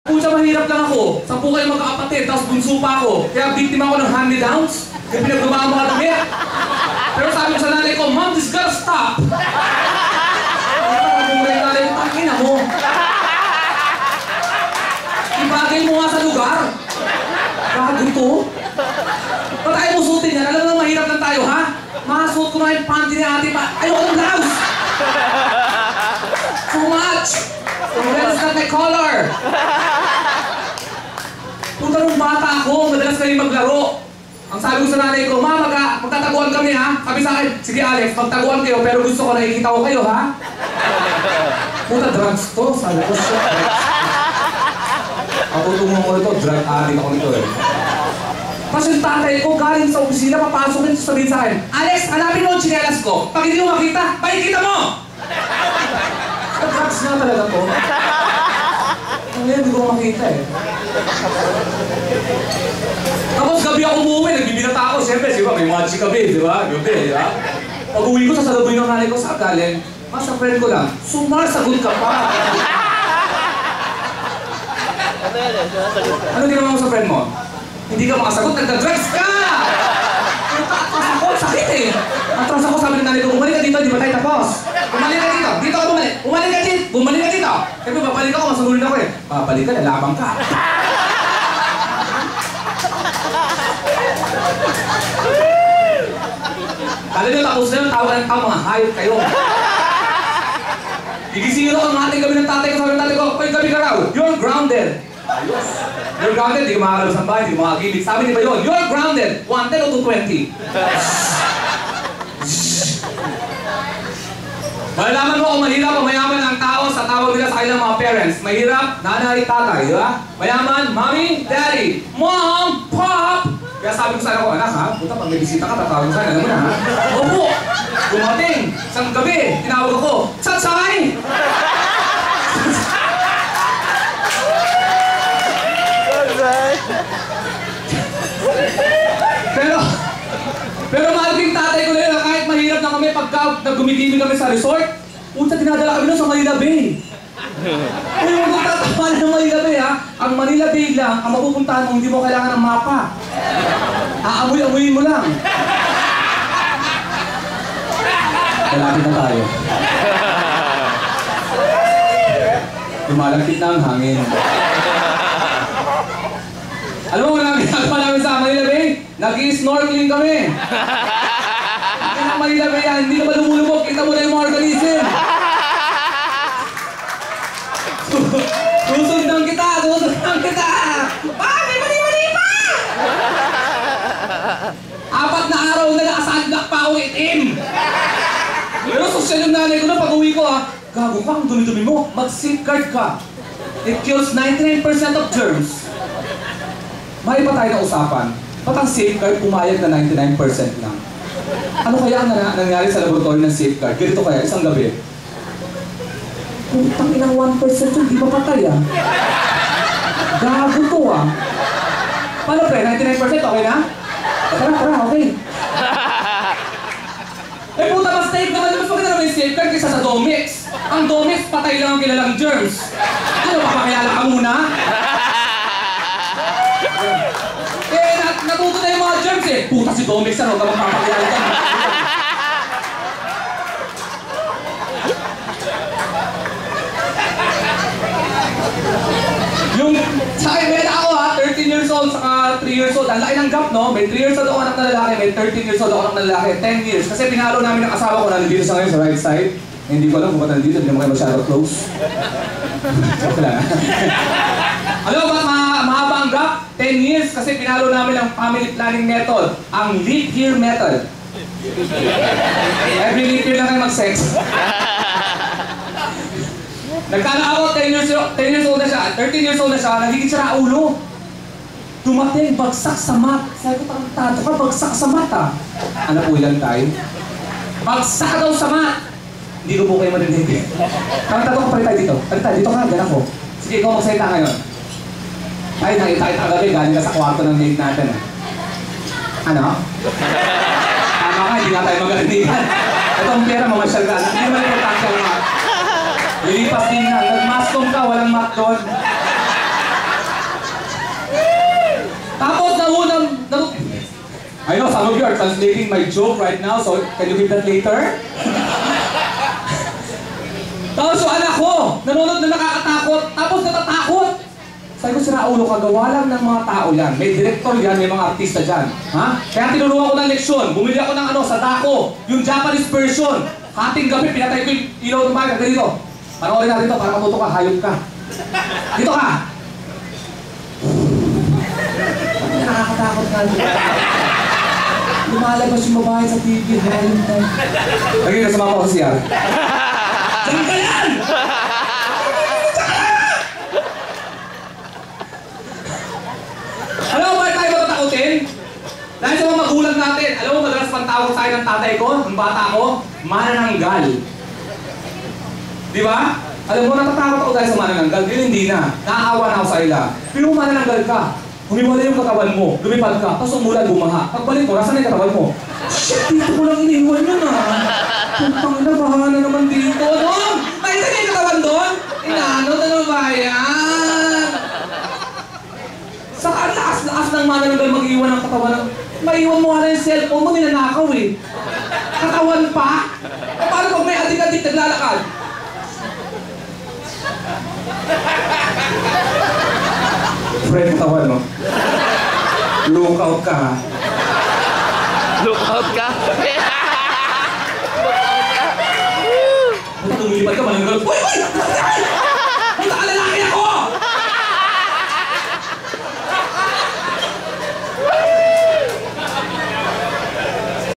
Pucha, mahirap lang ako. 10 kayo magkakapatid, tapos bunso pa ako. Kaya biktima ako ng hand-me-downs. Kaya pinaglumaan mo ka damit. Pero sabi ko sa nanay ko, Mom, this gotta stop. Pag-umulay yung nanay ko, tangina mo. Ibagay mo nga sa lugar. Bago to. Ba't tayo musutin yan? Alam mo, mahirap lang tayo, ha? Masuot ko na yung panty ni ate pa. Ayoko ng blouse. Too much. That's not my color. Punta nung bata ako, madalas kayo maglaro. Ang sabi ko sa nanay ko, Ma, magtataguan kami, ha? Sabi sa akin, sige Alex, magtaguan kayo, pero gusto ko nakikita ko kayo, ha? Puta, drugs to. Sabi ko, shit. Ako tumulong ko nito, drug addict ako nito eh. Tapos yung tatay ko, galing sa opisina, papasok nito sabihin sa akin, Alex, hanapin mo ang tsinelas ko. Pag hindi mo makita, pakikita mo! Drugs nga talaga to. Ngayon, hindi ko makita eh. Tapos gabi ako umuwi, nagbibinata ako. Siyempre, di ba, may match kami, di ba? Gabi, di ba? Pag uwi ko, sasalubuhin ng nanay ko, saan galing? Sa friend ko lang, sumasagot ka pa. Ano ginawa mo sa friend mo? Hindi ka makasagot, nagda-drugs ka! Atras ako, sakit eh! Atras ako, sabi ng nanay ko, bumalik ka dito, di ba tayo tapos? Bumalik ka dito, dito ako bumalik! Bumalik ka dito! Bumalik ka dito! Kasi babalik ako, masunulin ako eh. Babalik ka, lalabang ka. Kala nyo, tapos na yun, tawa ng tao, mga hayop kayo. Gigisingin ako ng ating gabi ng tatay ko, sabi ng tatay ko, "Pwede gabi ka raw, you're grounded." Ayos. You're grounded, di ka makakalabas ng bahay, di ka makakagimik. Sabi ni ba yun, you're grounded, 110 o 220. Malalaman mo kung mahirap o mayaman ang tao sa tawag nila sa kanilang mga parents. Mahirap, nanay, tatay, di ba? Mayaman, mommy, daddy, mom, pop. Kaya sabi ko sa anak ko, anak ha, puta pag may bisita ka, tatawag ko sa'yo, alam mo na ha? Opo! Dumating, isang gabi, tinawag ako, Chatsay! Pero malaking tatay ko na yun, kahit mahirap na kami pagka nag-gumigimik kami sa resort, puta dinadala kami nun sa Manila Bay. Kung yung magtatapa na ng Manila Bay ha, ang Manila Bay lang, ang mapupuntahan mo, hindi mo kailangan ng mapa. Aamoy-amoyin mo lang. Malapit na tayo. Lumalapit na ang hangin. Alam mo ang ginagawa namin sa Manila Bay? Nag-i-snorkeling kami. Hindi na Manila Bay yan, hindi ka ba lumulubog, kita mo na yung mga organism. Susundan kita! Susundan kita! May mali-mali pa! 4 na araw na nakasadlak pa ako itim! Pero sosyal yung nanay ko na pag-uwi ko ha, gago ka, ang dumi-dumi mo, mag-safeguard ka. It kills 99% of germs. May pa tayo na usapan. Ba't ang safeguard pumayag na 99% lang? Ano kaya ang nangyari sa laboratory ng safeguard? Ganito kaya, isang gabi. Putang inang 1% yun, di ba patay ah? Gago to ah. Paano pre, 99% okay na? Tara, okay. Eh puta, mas safe naman, mas maganda naman yung safeguard kaysa sa Domix. Ang Domix, patay lang ang kilalang germs. Ano, papakilala ka muna? Eh, natuto na yung mga germs eh. Puta si Domix, ano ka magpapakilala ka? Yung sa akin, may ako ha, 13 years old saka 3 years old. Ang laki ng gap, no? May 3 years old ako anak na lalaki, may 13 years old ako anak na lalaki, 10 years. Kasi pinalo namin ang asawa ko na nandito sa ngayon sa right side. Hindi ko alam kung ba't nandito, hindi mo kayo masyado close. Joke lang. Alam mo ba, mahaba ang gap? 10 years kasi pinalo namin ang family planning method, ang leap year method. Every leap year na kayo mag-sex. Nagkala ako, 10 years old na siya, 13 years old na siya, nagiging siya na ulo. Dumating, bagsak sa mat. Sabi ko, tato ka, bagsak sa mat ah. Ano po ilan tayo? Bagsak daw sa mat. Hindi ko po kayo marinig. Tato ka, palit tayo dito. Palit tayo, dito ka, dyan ako. Sige, ikaw magsalita ngayon. Ay, nakita kita kagabi, galing ka sa kwarto ng maid natin ah. Ano? Tama ka, hindi nga tayo mag-arinigan. Ito ang pera, mamasyal ka. Hindi naman importante ang mat. Lilipas din na. Nag-mascom ka, walang mat doon. I know some of you are translating my joke right now, so can you give that later? Tapos yung anak ko, nanonood na nakakatakot, tapos natatakot. Sabi ko, sira ulo ka, gawa lang ng mga tao yan. May director yan, may mga artista dyan. Ha? Kaya tinuruan ko ng leksyon. Bumili ako ng sa Dako, yung Japanese version. Hating gabi, pinatay ko yung ilaw ng baga. Ganito. Panoorin natin ito, para matuto ka, hayop ka. Dito ka! Nakakatakot ka. Lumalabas yung babae sa TV, hayop ka. Lagi na sumama ko sa siya. Diyan ka yan! Alam mo ba tayo matatakutin? Dahil sa mga magulang natin, alam mo madalas pang tawag tayo ng tatay ko, ng bata ko, manananggal. Di ba? Alam mo, natatakot ako dahil sa manananggal. Hindi na. Naaawa na ako sa ila. Pero kung manananggal ka, humiwala yung katawan mo, lumipad ka, tapos umulan, bumaha. Pagbalik mo, nasan na yung katawan mo? Shit, dito ko lang iniwan yun Puntang ina, bahala na naman dito. Ano? Nakita niya yung katawan doon? Inano, ano ba yan? Saka ang lakas-lakas ng manananggal mag-iwan ng katawan. Maiwan mo nga na yung cellphone mo, ninanakaw eh. Katawan pa? E paano pag may adik-adik naglalakad? Friend, katawan mo. Look out ka. Look out ka?